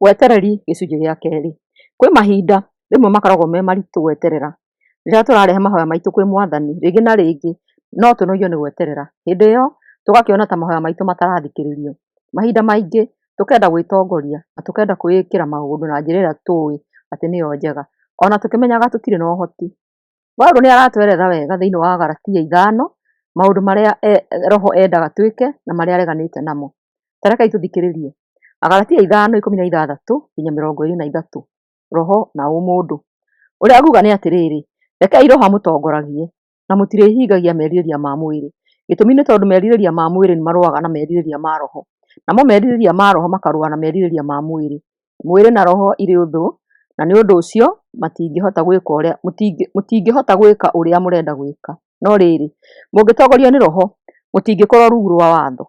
Wetereri gĩcunjĩ gĩa kerĩ. Kwĩ mahinda rĩmwe makoragwo me maritũ gweterera. Rĩrĩa tũrarehe mahoya maitũ kwĩ Mwathani, rĩngĩ na rĩngĩ no tũnogiyo nĩ gweterera. Hĩndĩ ĩyo tũgakĩona ta mahoya maitũ matarathikĩrĩrio. Mahinda maingĩ tũkenda gwĩtongoria na tũkenda kwĩĩkĩra maũndũ na njĩra ĩrĩa tũĩ atĩ nĩyo njega, ona tũkĩmenyaga tũtirĩ na ũhoti. Paũlũ nĩ aratweretha wega thĩinĩ wa Galatia 5 maũndũ marĩa Roho endaga twĩke na marĩa areganĩte namo. Ta rekei tũthikĩrĩrie. Galatia 5:16-23. Roho na ũmũndũ. Ũrĩa nguga nĩ atĩrĩrĩ, rekei Roho amũtongoragie na mũtirĩhingagia merirĩria ma mwĩrĩ. Gĩtũmi nĩ tondũ merirĩria ma mwĩrĩ nĩ marũaga na merirĩria ma Roho. Namo merirĩria ma Roho makarũa na merirĩria ma mwĩrĩ. Mwĩrĩ na Roho irĩ ũthũ, na nĩ ũndũ ũcio mũtingĩhota gwĩka ũrĩa mũrenda gwĩka. No rĩrĩ, mũngĩtongorio nĩ Roho, mũtingĩkorwo rungu rwa watho.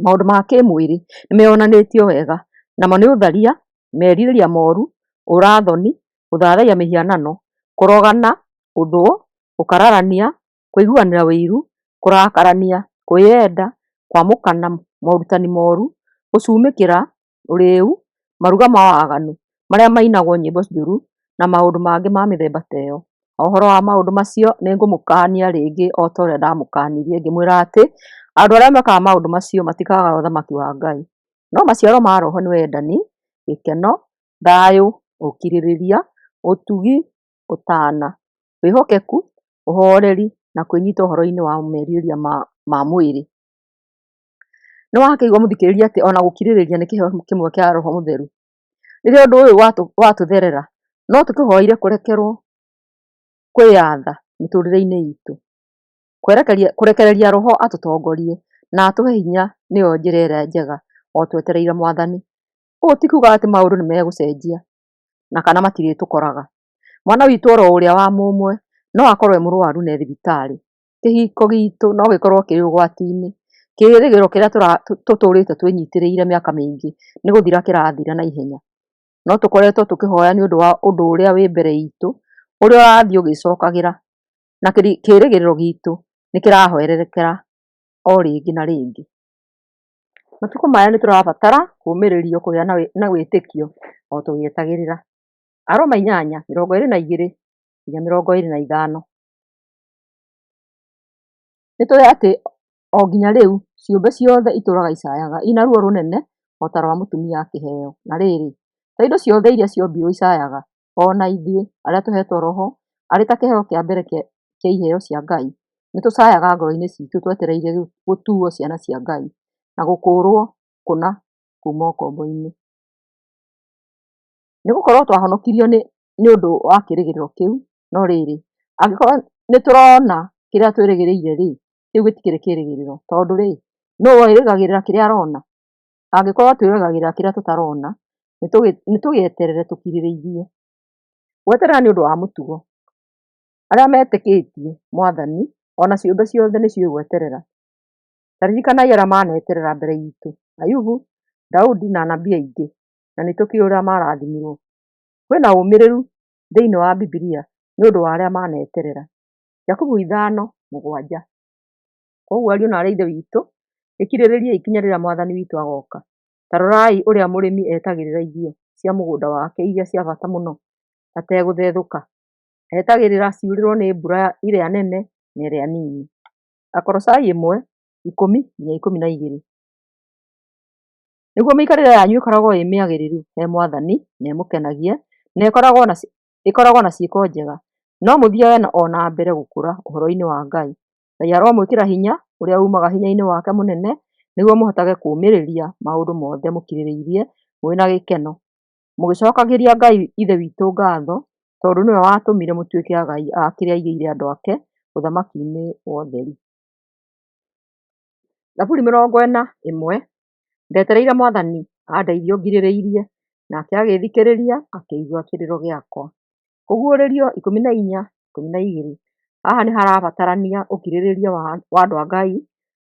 Maũndũ ma kĩmwĩrĩ nĩ meyonanĩtio wega, namo nĩ ũtharia, merirĩria moru, ũra-thoni, gũthathaiya mĩhianano, kũrogana, ũthũ, gũkararania, kũiguanĩra ũiru, kũrakarania, kwĩyenda, kwamũkana morutani moru, gũcumĩkĩra, ũrĩĩu, maruga ma waganu, marĩa mainagwo nyĩmbo njũru, na maũndũ mangĩ ma mĩthemba ta ĩyo. Ũhoro wa maũndũ macio nĩ ngũmũkaania rĩngĩ o ta ũrĩa ndamũkanirie ngĩmwĩra atĩ andũ arĩa mekaga maũndũ macio matikagaga ũthamaki wa Ngai. No maciaro ma Roho nĩ wendani, gĩkeno, thayũ, ũkirĩrĩria, ũtugi, ũtaana, wĩhokeku, ũhoreri na kwĩnyita ũhoro-inĩ wa merirĩria ma mwĩrĩ. Nĩ wakĩigua mũthikĩrĩria atĩ ona gũkirĩrĩria nĩ kĩheo kĩmwe kĩa Roho Mũtheru. Rĩrĩa ũndũ ũyũ watũtherera, no tũkĩhoire kũrekerwo kwĩyatha mĩtũrĩre-inĩ itũ. Kũrekereria Roho atũtongorie na atũhe hinya nĩyo njĩra ĩrĩa njega o twetereire Mwathani. Ũũ ti kuuga atĩ maũndũ nĩ megũcenjia na kana matirĩtũkoraga. Mwana witũ oro ũrĩa wa mũmwe no akorwo e mũrwaru na e thibitarĩ. Kĩhiko gitũ no gĩkorwo kĩrĩ ũgwati-inĩ. Kĩĩrĩgĩrĩro kĩrĩa tũtũrĩte twĩnyitĩrĩire mĩaka mĩingĩ nĩ gũthira kĩrathira na ihenya. No tũkoretwo tũkĩhoya nĩ ũndũ wa ũndũ ũrĩa wĩ mbere itũ, ũrĩa ũrathiĩ ũgĩcokagĩra, na kĩĩrĩgĩrĩro gitũ nĩ kĩrahoererekera o rĩngĩ na rĩngĩ. Matukũ maya nĩ tũrabatara kũũmĩrĩrio, kũgĩa na wĩtĩkio o tũgĩetagĩrĩra. Aroma 8:22-25. Nĩ tũĩ atĩ o nginya rĩu ciũmbe ciothe itũũraga icayaga ina ruo rũnene o ta rwa mũtumia akĩheo. Na rĩrĩ, ta indo ciothe iria ciombirwo icayaga, o na ithuĩ arĩa tũhetwo Roho, arĩ ta kĩheo kĩa mbere kĩa iheo cia Ngai, nĩ tũcayaga ngoro-inĩ citũ twetereire gũtuo ciana cia Ngai na gũkũũrwo kũna kuuma ũkombo-inĩ. Nĩ gũkorwo twahonokirio nĩ ũndũ wa kĩĩrĩgĩrĩro kĩu. No rĩrĩ, angĩkorwo nĩ tũrona kĩrĩa twĩrĩgĩrĩire-rĩ, kĩu gĩtikĩrĩ kĩĩrĩgĩrĩro. Tondũ rĩ, nũũ wĩrĩgagĩrĩra kĩrĩa arona? Angĩkorwo twĩrĩgagĩrĩra kĩrĩa tũtarona, nĩ tũgĩeterere tũkirĩrĩirie. Gweterera nĩ ũndũ wa mũtugo. Arĩa metĩkĩtie Mwathani, ona ciũmbe ciothe nĩ ciũĩ gweterera. Ta ririkanai arĩa maneterera mbere itũ: Ayubu, Daudi na anabii aingĩ, na nĩ tũkĩũĩ ũrĩa marathimirwo. Kwĩna ũũmĩrĩru thĩinĩ wa Bibilia nĩ ũndũ wa arĩa maneterera. Jakubu 5:7. Koguo ariũ na aarĩ a Ithe witũ, ĩkirĩrĩriai ikinya rĩrĩa Mwathani witũ agoka. Ta rorai ũrĩa mũrĩmi etagĩrĩra irio cia mũgũnda wake iria cia bata mũno, ategũthethũka. Etagĩrĩra ciurĩrwo nĩ mbura ĩrĩa nene na ĩrĩa nini. Akolosai 1:10-12. Nĩguo mĩikarĩre yanyu ĩkoragwo ĩ mĩagĩrĩru he Mwathani na ĩmũkenagie, na ĩkoragwo na ciĩko njega, no mũthiage o na mbere gũkũra ũhoro-inĩ wa Ngai. Ngai aromwĩkĩra hinya ũrĩa umaga hinya-inĩ wake mũnene, nĩguo mũhotage kũũmĩrĩria maũndũ mothe mũkirĩrĩirie mũrĩ na gĩkeno, mũgĩcokagĩria Ngai Ithe witũ ngatho, tondũ nĩwe watũmire mũtuĩke agai a kĩrĩa aigĩire andũ ake ũthamaki-inĩ wa ũtheri. Zaburi 41. Ndetereire Mwathani andeithie ngirĩrĩirie, nake agĩthikĩrĩria akĩigua kĩrĩro gĩakwa. Kũguũrĩrio 14:12. Haha nĩ harabatarania ũkirĩrĩria wa andũ a Ngai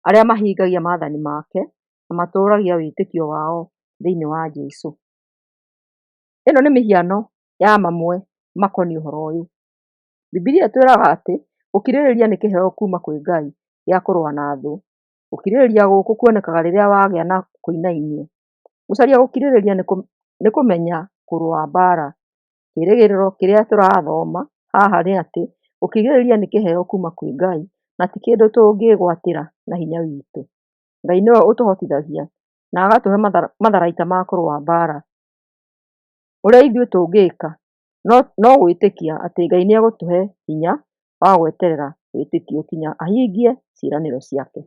arĩa mahingagia maathani make na matũũragia wĩtĩkio wao thĩinĩ wa Jesũ. Ĩno nĩ mĩhiano ya mamwe makoniĩ ũhoro ũyũ. Bibilia ĩtwĩraga atĩ gũkirĩrĩria nĩ kĩheo kuuma kwĩ Ngai gĩa kũrũa na thũ. Gũkirĩrĩria gũkũ kuonekaga rĩrĩa wagĩa na kũinainio. Gũcaria gũkirĩrĩria nĩ kũmenya kũrũa mbara. Kĩĩrĩgĩrĩro kĩrĩa tũrathoma haha nĩ atĩ ũkirĩrĩria nĩ kĩheo kuma kwĩ Ngai na ti kĩndũ tũngĩĩgwatĩra na hinya witũ. Ngai nĩwe ũtũhotithagia na agatũhe matharaita ma kũrũa mbara. Ũrĩa ithuĩ tũngĩka no gwĩtĩkia atĩ Ngai nĩ egũtũhe hinya wa gweterera wĩtĩkio nginya ahingie ciĩranĩro ciake.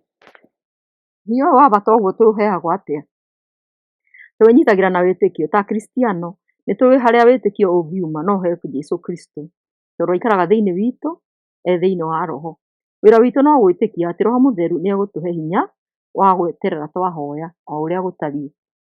Hinya ũyũ wa bata ũguo tũũheagwo atĩa? Twĩnyitagĩra na wĩtĩkio ta Akristiano nĩ tũĩ harĩa wĩtĩkio ũngiuma no ũhe Jesũ Kristo tondũ aikaraga thĩinĩ witũ thĩinĩ wa roho. Wĩra witũ no gwĩtĩkia atĩ Roho Mũtheru nĩ egũtũhe hinya wa gweterera twahoya o ũrĩa gũtariĩ.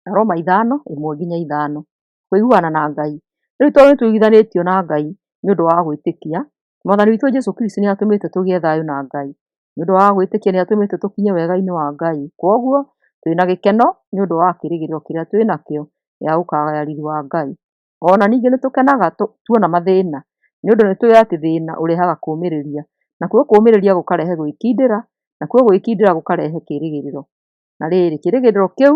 Roma 5:1-5 kũiguana na Ngai. Rĩu tondũ nĩ tũiguithanĩtio na Ngai nĩ ũndũ wa gwĩtĩkia, Mwathani witũ Jesũ Kristo nĩ atũmĩte tũgĩe thayũ na Ngai. Nĩ ũndũ wa gwĩtĩkia nĩ atũmĩte tũkinye wega-inĩ wa Ngai. Kwoguo twĩna gĩkeno nĩ ũndũ wa kĩĩrĩgĩrĩro kĩrĩa twĩnakĩo gĩa gũkagaya riiri wa Ngai. Ona ningĩ nĩ tũkenaga tuona mathĩna nĩ ũndũ nĩ tũĩ atĩ thĩna ũrehaga kũũmĩrĩria, nakuo kũũmĩrĩria gũkarehe gwĩkindĩra, nakuo gwĩkindĩra gũkarehe kĩĩrĩgĩrĩro. Na rĩrĩ, kĩĩrĩgĩrĩro kĩu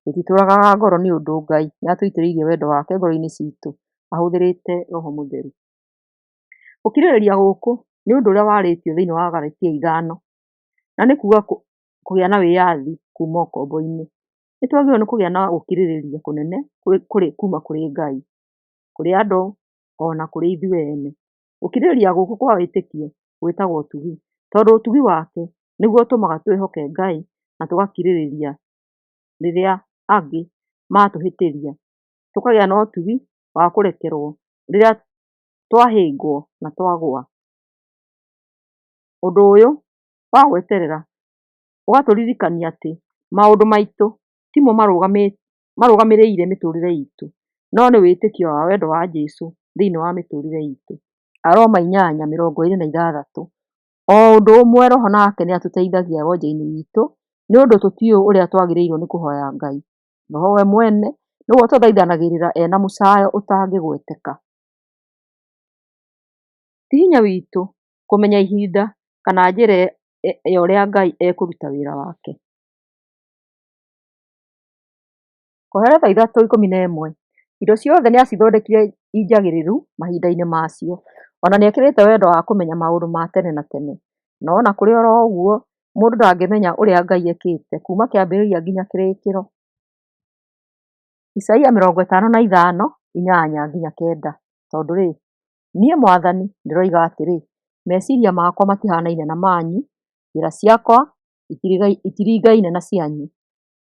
gĩtitũragaga ngoro nĩ ũndũ Ngai nĩ atũitĩrĩirie wendo wake ngoro-inĩ citũ ahũthĩrĩte Roho Mũtheru. Gũkirĩrĩria gũkũ nĩ ũndũ ũrĩa warĩtio thĩinĩ wa Galatia 5 na nĩ kuuga kũgĩa na wĩyathi kuma ũkombo-inĩ. Nĩ twagĩrĩirwo nĩ kũgĩa na gũkirĩrĩria kũnene kuma kũrĩ Ngai, kũrĩ andũ ona kũrĩ ithuĩ ene. Gũkirĩrĩria gũkũ kwa wĩtĩkio gwĩtagwo ũtugi, tondũ ũtugi wake nĩguo ũtũmaga twĩhoke Ngai na tũgakirĩrĩria rĩrĩa angĩ matũhĩtĩria. Tũkagĩa na ũtugi wa kũrekerwo rĩrĩa twahĩngwo na twagũa. Ũndũ ũyũ wa gweterera ũgatũririkania atĩ maũndũ maitũ timo marũgamĩrĩire mĩtũrĩre itũ, no nĩ wĩtĩkio wa wendo wa Jesũ thĩinĩ wa mĩtũrĩre itũ. Aroma 8:26. O ũndũ ũmwe Roho nake nĩ atũteithagia wonje-inĩ witũ nĩ ũndũ tũtiũĩ ũrĩa twagĩrĩirwo nĩ kũhoya Ngai. Roho we mwene nĩwe ũtũthaithanagĩrĩra ena mũcaayo ũtangĩgweteka. Ti hinya witũ kũmenya ihinda kana njĩra ya ũrĩa Ngai ekũruta wĩra wake. Kohelelo 3:11. Indo ciothe nĩ acithondekire injagĩrĩru mahinda-inĩ macio, ona nĩ ekĩrĩte wendo wa kũmenya maũndũ ma tene na tene. No na kũrĩ oro ũguo, mũndũ ndangĩmenya ũrĩa Ngai ekĩte kuma kĩambĩrĩria nginya kĩrĩkĩro. Isaia 55:8-9. Tondũ rĩ, niĩ Mwathani ndĩroiga atĩrĩ, meciiria makwa matihanaine na manyu, njĩra ciakwa itiringaine na cianyu.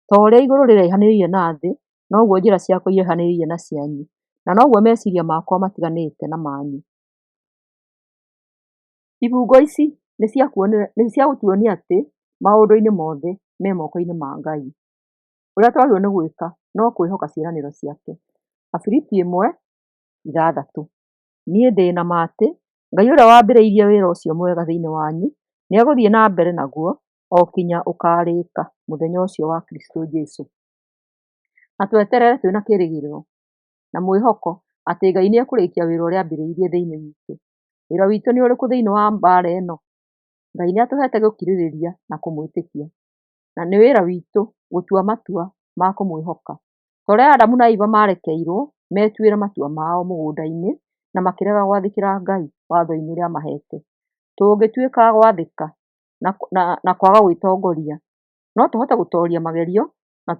Ta ũrĩa igũrũ rĩraihanĩrĩirie na thĩ, noguo njĩra ciakwa iraihanĩrĩirie na cianyu, na noguo meciiria makwa matiganĩte na manyu. Ibungo ici nĩ cia gũtuonia atĩ maũndũ-inĩ mothe me moko-inĩ ma Ngai. Ũrĩa twagĩrĩirwo nĩ gwĩka no kwĩhoka ciĩranĩro ciake. Afilipi 1:6. Niĩ ndĩ na ma atĩ Ngai ũrĩa wambĩrĩirie wĩra ũcio mwega thĩinĩ wanyu nĩ egũthiĩ na mbere naguo o kinya ũkarĩka mũthenya ũcio wa Kristo Jesũ. Na tweterere twĩna kĩĩrĩgĩrĩro na mwĩhoko atĩ Ngai nĩ ekũrĩkia wĩra ũrĩa ambĩrĩirie thĩinĩ witũ. Wĩra witũ nĩ ũrĩkũ thĩinĩ wa mbara ĩno? Ngai nĩ atũhete gũkirĩrĩria na kũmwĩtĩkia, na nĩ wĩra witũ gũtua matua ma kũmwĩhoka. Ta ũrĩa Adamu na Eva marekeirwo metuĩre matua mao mũgũnda-inĩ na makĩrega gwathĩkĩra Ngai watho-inĩ ũrĩa amahete. Tũngĩtuĩka a gwathĩka na kwaga gwĩtongoria, no tũhote gũtooria magerio na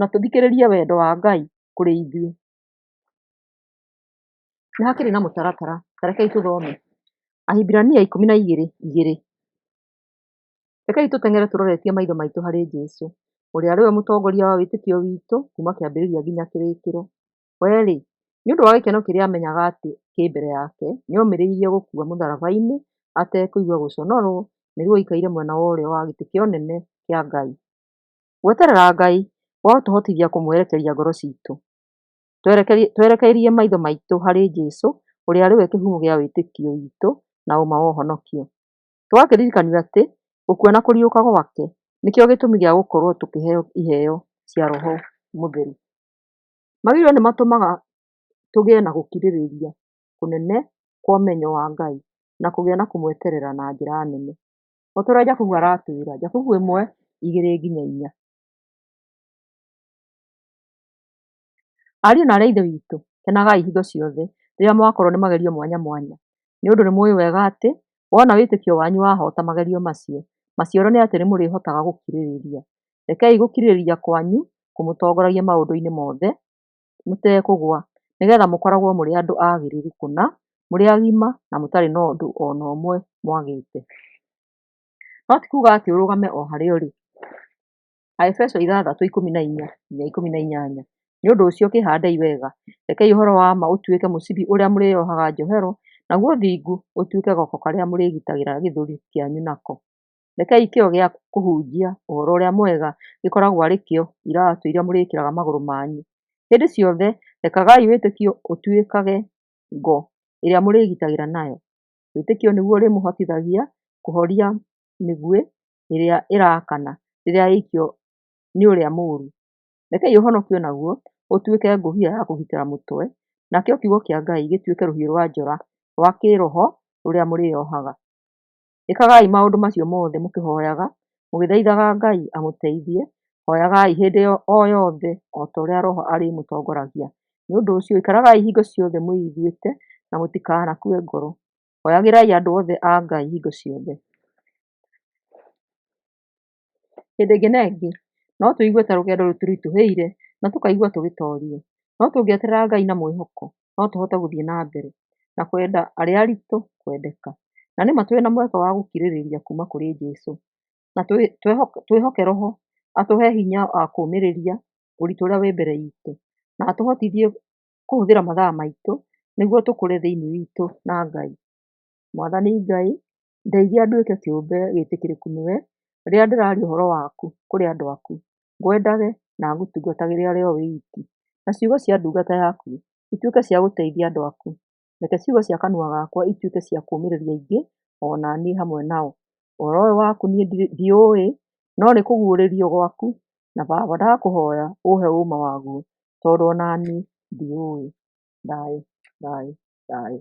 tũthikĩrĩrie wendo wa Ngai kũrĩ ithuĩ. Nĩ hakĩrĩ na mũtaratara, ta rekei tũthome. Ahibirania 12:2. Rekei tũteng'ere tũroretie maitho maitũ harĩ Jesũ, ũrĩa arĩwe mũtongoria wa wĩtĩkio witũ kuma kĩambĩrĩria nginya kĩrĩkĩro. We-rĩ, nĩ ũndũ wa gĩkeno kĩrĩa amenyaga atĩ kĩ mbere yake, nĩ omĩrĩirie gũkua mũtharaba-inĩ atekũigua gũconorwo, nĩguo aikaire mwena wa ũrĩo wa gĩtĩ kĩa ũnene kĩa Ngai. Gweterera Ngai gwatũhotithia kũmwerekeria ngoro citũ. Twerekeirie maitho maitũ harĩ Jesũ, ũrĩa arĩwe kĩhumo gĩa wĩtĩkio witũ na ũma wa ũhonokio. Tũgakĩririkanio atĩ gũkua na kũriũka gwake nĩkĩo gĩtũmi gĩa gũkorwo tũkĩheo iheo cia Roho Mũtheru. Magĩrĩirwo nĩ matũmaga tũgĩe na gũkirĩrĩria kũnene kwa ũmenyo wa Ngai na kũgĩa na kũmweterera na njĩra nene. O ta ũrĩa Jakubu aratwĩra, Jakubu 1:2-4. Ariũ na aarĩ a Ithe witũ, kenagai hingo ciothe rĩrĩa mwakorwo nĩ magerio mwanya mwanya, nĩ ũndũ nĩmũĩ wega atĩ wona wĩtĩkio wanyu wahota magerio macio, maciaro nĩ atĩ nĩmũrĩhotaga gũkirĩrĩria. Rekei gũkirĩrĩria kwanyu kũmũtongoragie maũndũ-inĩ mothe mũtekũgũa, nĩgetha mũkoragwo mũrĩ andũ aagĩrĩru kũna, mũrĩ agima na mũtarĩ na ũndũ ona ũmwe mwagĩte. No ti kuuga atĩ ũrũgame o harĩa ũrĩ. Aefeso 6:14-18. Nĩ ũndũ ũcio kĩhaandei wega, rekei ũhoro wa ma ũtuĩke mũcibi ũrĩa mũrĩohaga njohero, naguo thingu ũtuĩke goko karĩa mũrĩgitagĩra gĩthũri kĩanyu nako. Rekei kĩyo gĩa kũhunjia ũhoro ũrĩa mwega gĩkoragwo arĩ kĩo iratũ iria mũrĩkĩraga magũrũ manyu. Hĩndĩ ciothe rekagai wĩtĩkio ũtuĩkage ngo ĩrĩa mũrĩgitagĩra nayo. Wĩtĩkio nĩguo ũrĩmũhotithagia kũhoria mĩguĩ ĩrĩa ĩrakana rĩrĩa yaikio nĩ ũrĩa mũũru. Rekei ũhonokio naguo ũtuĩke ngũbia ya kũgitĩra mũtwe, nakĩo kiugo kĩa Ngai gĩtuĩke rũhiũ rwa njora rwa kĩĩroho rũrĩa mũrĩohaga. Ĩkagai maũndũ macio mothe mũkĩhoyaga, mũgĩthaithaga Ngai amũteithie. Hoyagai hĩndĩ o yothe o ta ũrĩa Roho arĩmũtongoragia. Nĩ ũndũ ũcio ikaragai hingo ciothe mwĩiguĩte na mũtikanakue ngoro. Hoyagĩrai andũ othe a Ngai hingo ciothe. Hĩndĩ ĩngĩ na ĩngĩ no tũigue ta rũgendo rũtũritũhĩire na tũkaigua tũgĩtoorio. No tũngĩeterera Ngai na mwĩhoko, no tũhote gũthiĩ na mbere na kwenda arĩa aritũ kwendeka. Na nĩ ma tũrĩ na mweke wa gũkirĩrĩria kuuma kũrĩ Jesũ. Na twĩhoke Roho atũhe hinya wa kũũmĩrĩria ũritũ ũrĩa wĩ mbere itũ, na atũhotithie kũhũthĩra mathaa maitũ nĩguo tũkũre thĩinĩ witũ na Ngai. Mwathani Ngai, ndeithia nduĩke kĩũmbe gĩĩtĩkĩrĩku nĩwe rĩrĩa ndĩraria ũhoro waku kũrĩ andũ aku. Ngwendage na ngũtungatagĩre arĩ o wiki. Na ciugo cia ndungata yaku ituĩke cia gũteithia andũ aku. Reke ciugo cia kanua gakwa ituĩke cia kũũmĩrĩria aingĩ o na niĩ hamwe nao. Ũhoro ũyũ waku niĩ ndiũĩ, no nĩ kũguũrĩrio gwaku, na Baba ndakũhoya ũũhe ũũma waguo, tondũ o na niĩ ndiũĩ. Thayũ, thayũ, thayũ.